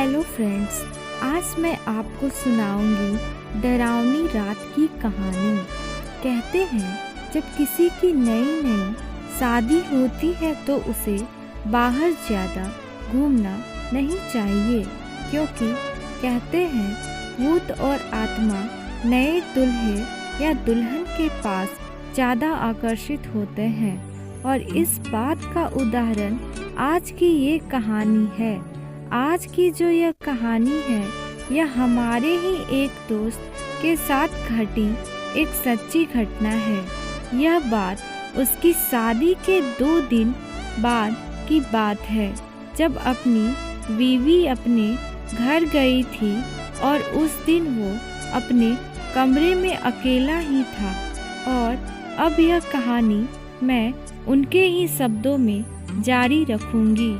Hello friends, आज मैं आपको सुनाऊंगी डरावनी रात की कहानी। कहते हैं जब किसी की नई नई शादी होती है तो उसे बाहर ज़्यादा घूमना नहीं चाहिए, क्योंकि कहते हैं भूत और आत्मा नए दूल्हे या दुल्हन के पास ज़्यादा आकर्षित होते हैं। और इस बात का उदाहरण आज की ये कहानी है। आज की जो यह कहानी है यह हमारे ही एक दोस्त के साथ घटी एक सच्ची घटना है। यह बात उसकी शादी के 2 दिन बाद की बात है, जब अपनी बीवी अपने घर गई थी और उस दिन वो अपने कमरे में अकेला ही था। और अब यह कहानी मैं उनके ही शब्दों में जारी रखूंगी।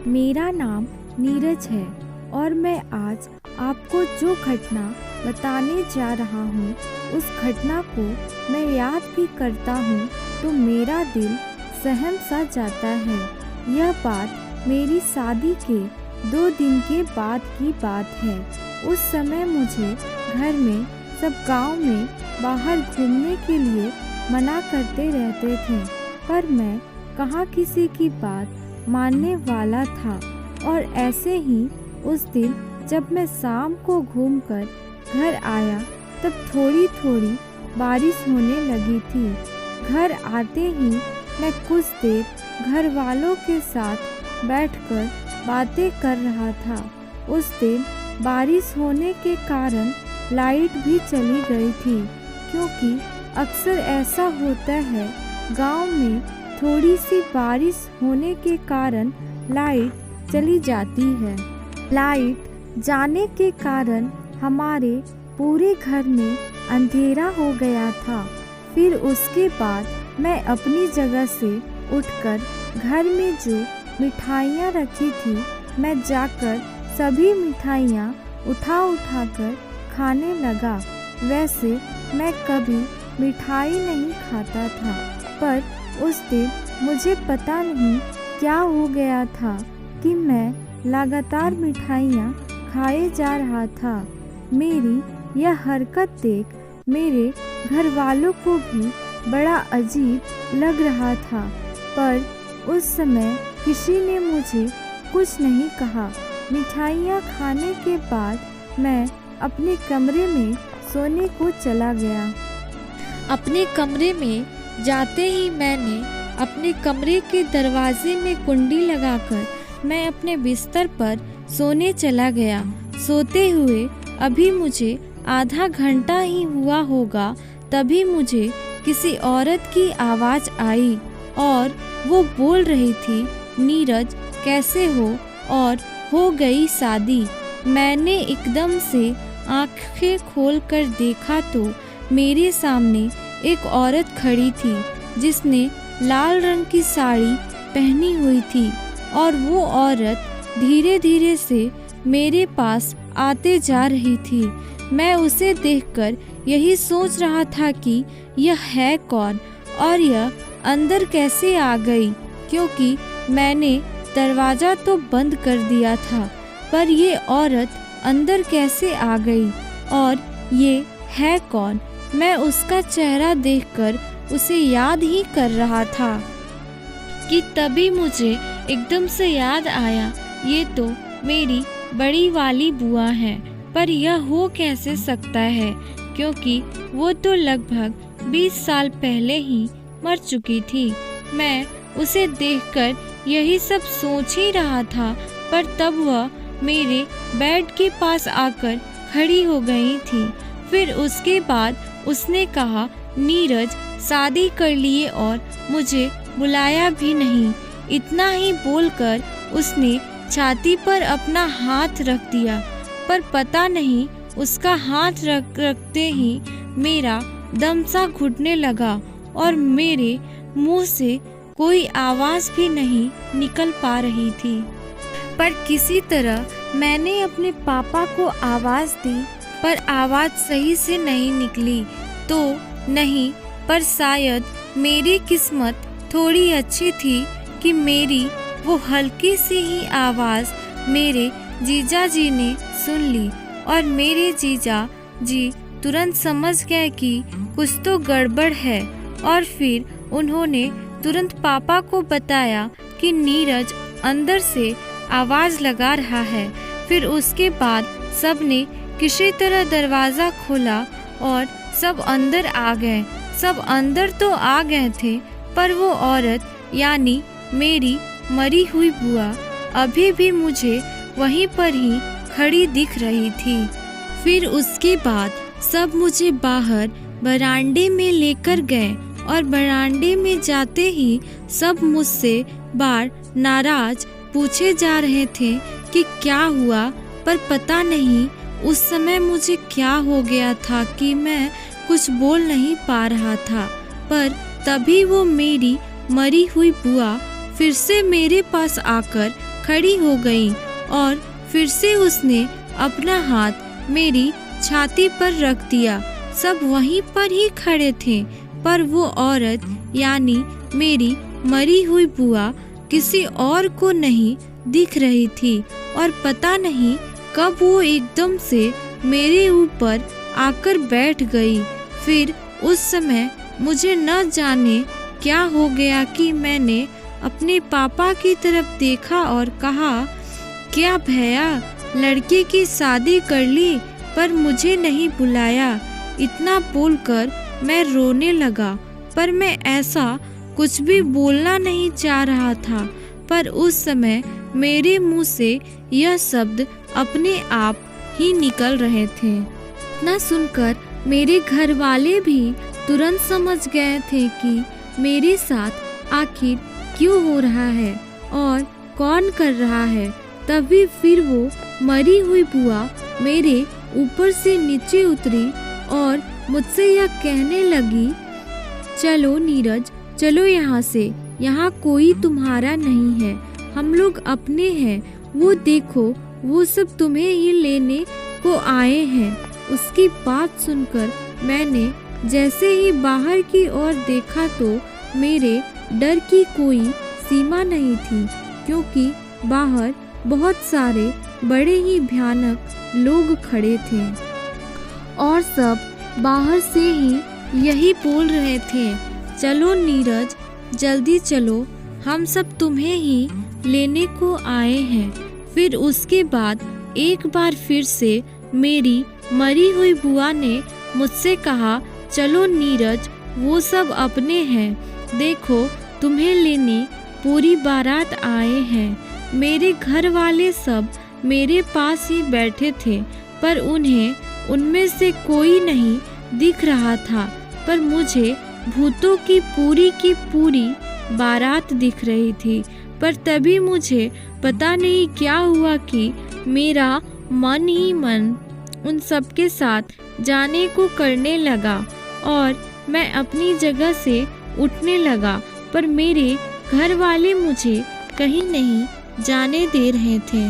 मेरा नाम नीरज है और मैं आज आपको जो घटना बताने जा रहा हूँ उस घटना को मैं याद भी करता हूँ तो मेरा दिल सहम सा जाता है। यह बात मेरी शादी के 2 दिन के बाद की बात है। उस समय मुझे घर में सब गांव में बाहर घूमने के लिए मना करते रहते थे, पर मैं कहाँ किसी की बात मानने वाला था। और ऐसे ही उस दिन जब मैं शाम को घूमकर घर आया तब थोड़ी थोड़ी बारिश होने लगी थी। घर आते ही मैं कुछ देर घर वालों के साथ बैठकर बातें कर रहा था। उस दिन बारिश होने के कारण लाइट भी चली गई थी, क्योंकि अक्सर ऐसा होता है गांव में थोड़ी सी बारिश होने के कारण लाइट चली जाती है। लाइट जाने के कारण हमारे पूरे घर में अंधेरा हो गया था। फिर उसके बाद मैं अपनी जगह से उठकर घर में जो मिठाइयाँ रखी थी मैं जाकर सभी मिठाइयाँ उठा कर खाने लगा। वैसे मैं कभी मिठाई नहीं खाता था, पर उस दिन मुझे पता नहीं क्या हो गया था कि मैं लगातार मिठाइयाँ खाए जा रहा था। मेरी यह हरकत देख मेरे घर वालों को भी बड़ा अजीब लग रहा था, पर उस समय किसी ने मुझे कुछ नहीं कहा। मिठाइयाँ खाने के बाद मैं अपने कमरे में सोने को चला गया। अपने कमरे में जाते ही मैंने अपने कमरे के दरवाजे में कुंडी लगाकर मैं अपने बिस्तर पर सोने चला गया। सोते हुए अभी मुझे आधा घंटा ही हुआ होगा, तभी मुझे किसी औरत की आवाज़ आई और वो बोल रही थी, नीरज कैसे हो और हो गई शादी। मैंने एकदम से आंखें खोलकर देखा तो मेरे सामने एक औरत खड़ी थी जिसने लाल रंग की साड़ी पहनी हुई थी। और वो औरत धीरे धीरे से मेरे पास आते जा रही थी। मैं उसे देखकर यही सोच रहा था कि यह है कौन और यह अंदर कैसे आ गई, क्योंकि मैंने दरवाज़ा तो बंद कर दिया था, पर ये औरत अंदर कैसे आ गई और ये है कौन। मैं उसका चेहरा देखकर उसे याद ही कर रहा था कि तभी मुझे एकदम से याद आया, ये तो मेरी बड़ी वाली बुआ है। पर यह हो कैसे सकता है, क्योंकि वो तो लगभग 20 साल पहले ही मर चुकी थी। मैं उसे देखकर यही सब सोच ही रहा था, पर तब वह मेरे बेड के पास आकर खड़ी हो गई थी। फिर उसके बाद उसने कहा, नीरज शादी कर लिए और मुझे बुलाया भी नहीं। इतना ही बोलकर उसने छाती पर अपना हाथ रख दिया, पर पता नहीं उसका हाथ रखते ही मेरा दम सा घुटने लगा और मेरे मुंह से कोई आवाज़ भी नहीं निकल पा रही थी। पर किसी तरह मैंने अपने पापा को आवाज़ दी, पर आवाज़ सही से नहीं निकली। तो नहीं, पर शायद मेरी किस्मत थोड़ी अच्छी थी कि मेरी वो हल्की सी ही आवाज़ मेरे जीजा जी ने सुन ली और मेरे जीजा जी तुरंत समझ गए कि कुछ तो गड़बड़ है और फिर उन्होंने तुरंत पापा को बताया कि नीरज अंदर से आवाज़ लगा रहा है। फिर उसके बाद सब ने किसी तरह दरवाज़ा खोला और सब अंदर आ गए। सब अंदर तो आ गए थे, पर वो औरत यानी मेरी मरी हुई बुआ अभी भी मुझे वहीं पर ही खड़ी दिख रही थी। फिर उसके बाद सब मुझे बाहर बरामदे में लेकर गए और बरामदे में जाते ही सब मुझसे बार नाराज पूछे जा रहे थे कि क्या हुआ, पर पता नहीं उस समय मुझे क्या हो गया था कि मैं कुछ बोल नहीं पा रहा था। पर तभी वो मेरी मरी हुई बुआ फिर से मेरे पास आकर खड़ी हो गई और फिर से उसने अपना हाथ मेरी छाती पर रख दिया। सब वहीं पर ही खड़े थे, पर वो औरत यानी मेरी मरी हुई बुआ किसी और को नहीं दिख रही थी और पता नहीं कब वो एकदम से मेरे ऊपर आकर बैठ गई। फिर उस समय मुझे न जाने क्या हो गया कि मैंने अपने पापा की तरफ देखा और कहा, क्या भैया लड़के की शादी कर ली पर मुझे नहीं बुलाया। इतना बोलकर मैं रोने लगा, पर मैं ऐसा कुछ भी बोलना नहीं चाह रहा था। पर उस समय मेरे मुंह से यह शब्द अपने आप ही निकल रहे थे। न सुनकर मेरे घर वाले भी तुरंत समझ गए थे कि मेरे साथ आखिर क्यों हो रहा है और कौन कर रहा है। तभी फिर वो मरी हुई बुआ मेरे ऊपर से नीचे उतरी और मुझसे यह कहने लगी, चलो नीरज चलो यहाँ से, यहाँ कोई तुम्हारा नहीं है, हम लोग अपने हैं। वो देखो वो सब तुम्हें ही लेने को आए हैं। उसकी बात सुनकर मैंने जैसे ही बाहर की ओर देखा तो मेरे डर की कोई सीमा नहीं थी, क्योंकि बाहर बहुत सारे बड़े ही भयानक लोग खड़े थे और सब बाहर से ही यही बोल रहे थे, चलो नीरज जल्दी चलो, हम सब तुम्हें ही लेने को आए हैं। फिर उसके बाद एक बार फिर से मेरी मरी हुई बुआ ने मुझसे कहा, चलो नीरज वो सब अपने हैं, देखो तुम्हें लेने पूरी बारात आए हैं। मेरे घर वाले सब मेरे पास ही बैठे थे, पर उन्हें उनमें से कोई नहीं दिख रहा था, पर मुझे भूतों की पूरी बारात दिख रही थी। पर तभी मुझे पता नहीं क्या हुआ कि मेरा मन ही मन उन सब के साथ जाने को करने लगा और मैं अपनी जगह से उठने लगा, पर मेरे घर वाले मुझे कहीं नहीं जाने दे रहे थे।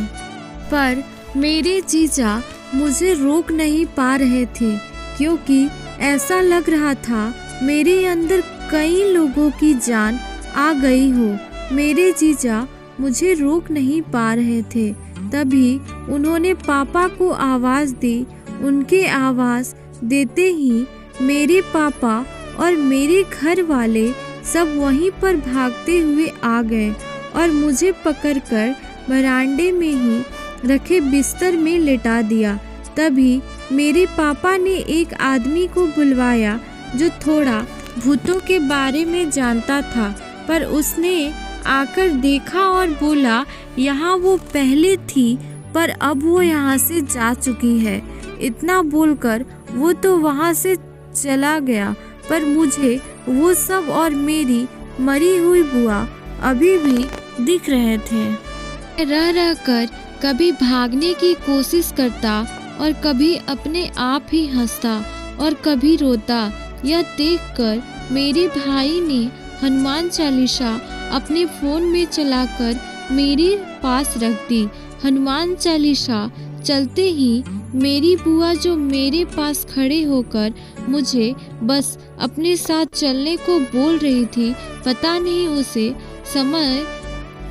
पर मेरे जीजा मुझे रोक नहीं पा रहे थे, क्योंकि ऐसा लग रहा था मेरे अंदर कई लोगों की जान आ गई हो। मेरे जीजा मुझे रोक नहीं पा रहे थे। तभी उन्होंने पापा को आवाज़ दी। उनके आवाज़ देते ही मेरे पापा और मेरे घर वाले सब वहीं पर भागते हुए आ गए और मुझे पकड़कर बरामदे में ही रखे बिस्तर में लेटा दिया। तभी मेरे पापा ने एक आदमी को बुलवाया जो थोड़ा भूतों के बारे में जानता था, पर उसने आकर देखा और बोला, यहाँ वो पहले थी पर अब वो यहाँ से जा चुकी है। इतना बोलकर वो तो वहाँ से चला गया, पर मुझे वो सब और मेरी मरी हुई बुआ अभी भी दिख रहे थे। रह रह कर कभी भागने की कोशिश करता और कभी अपने आप ही हंसता और कभी रोता। यह देखकर मेरे भाई ने हनुमान चालीसा अपने फ़ोन में चलाकर मेरे पास रख दी। हनुमान चालीसा चलते ही मेरी बुआ जो मेरे पास खड़े होकर मुझे बस अपने साथ चलने को बोल रही थी, पता नहीं उसे समय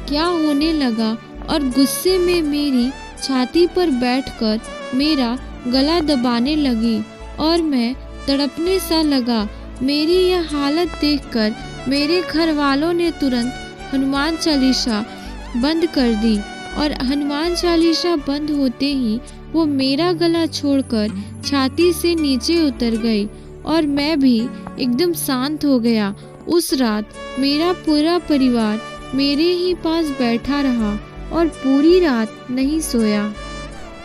क्या होने लगा और गुस्से में मेरी छाती पर बैठकर मेरा गला दबाने लगी और मैं तड़पने सा लगा। मेरी यह हालत देखकर मेरे घर वालों ने तुरंत हनुमान चालीसा बंद कर दी और हनुमान चालीसा बंद होते ही वो मेरा गला छोड़कर छाती से नीचे उतर गई और मैं भी एकदम शांत हो गया। उस रात मेरा पूरा परिवार मेरे ही पास बैठा रहा और पूरी रात नहीं सोया।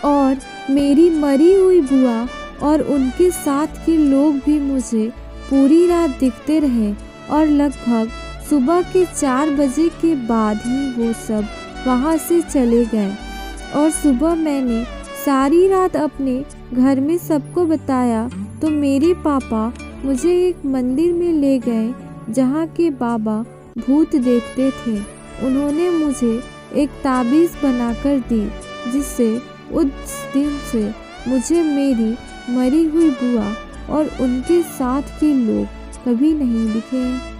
और मेरी मरी हुई बुआ और उनके साथ के लोग भी मुझे पूरी रात दिखते रहे और लगभग सुबह के 4 बजे के बाद ही वो सब वहाँ से चले गए। और सुबह मैंने सारी रात अपने घर में सबको बताया तो मेरे पापा मुझे एक मंदिर में ले गए जहाँ के बाबा भूत देखते थे। उन्होंने मुझे एक ताबीज़ बनाकर दी जिससे उस दिन से मुझे मेरी मरी हुई बुआ और उनके साथ के लोग कभी नहीं दिखे।